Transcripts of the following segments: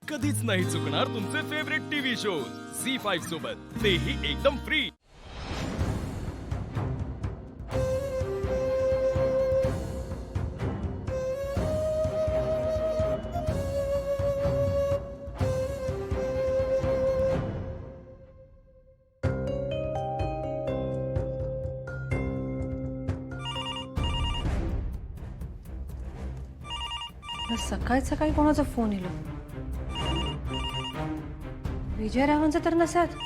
कधीच नाही चुकणार तुमचे फेवरेट टीव्ही शोज झी5 सोबत, तेही एकदम फ्री. सकाळी सकाळी कोणाचा फोन येलो? विजय रावांचा तर नसाच.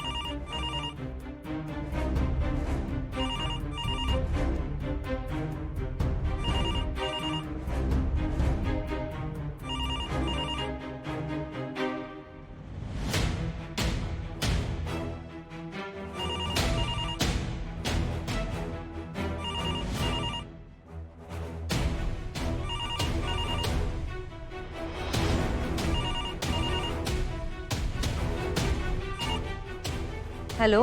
हॅलो,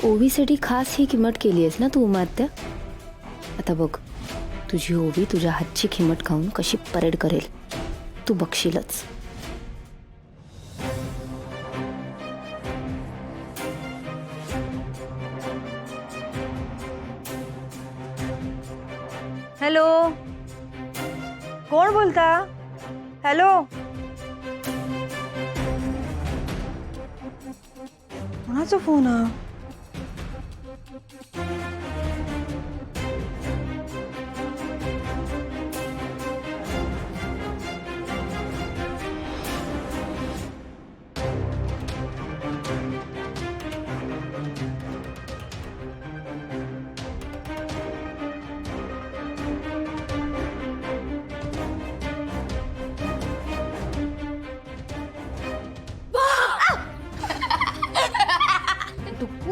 ओवीसाठी खास ही किंमत केली आहेस ना तू उमात्या. आता बघ, तुझी ओवी तुझ्या हातची किंमत खाऊन कशी परेड करेल तू बघशीलच. हॅलो, कोण बोलता? हॅलो, कोणाचा फोन हा?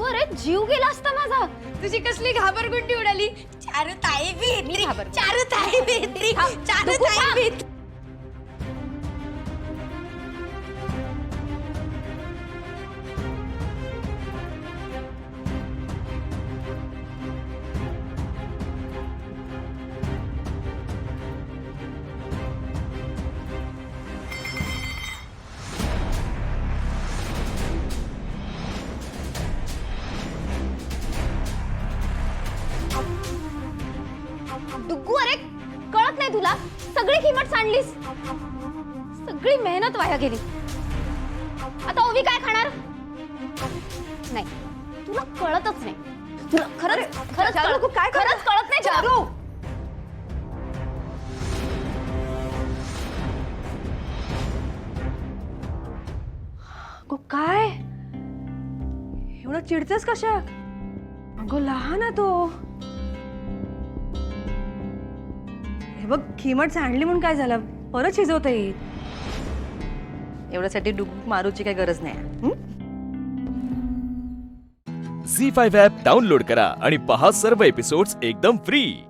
अरे जीव गेला असता माझा. तुझी कसली घाबरगुंडी उडाली. चारुताई भेटली, चारुताई भेटली, चारुताई भेटली. डुग्गू, अरे कळत नाही तुला? सगळी किंमत सांडलीस, सगळी मेहनत वाया गेली. आता ओवी काय खाणार? नाही, तुला कळतच नाही. तुला खरंच खरंच खरंच कळत नाही चारू. काय एवढं चिडतेस कशा? अगं लहान आहे तो. हे बघ, खिमट सांडली म्हणून काय झालं? परत शिजवता येईल. एवढ्यासाठी डुगू मारूची काही गरज नाही. झी5 ॲप डाउनलोड करा आणि पहा सर्व एपिसोड्स एकदम फ्री.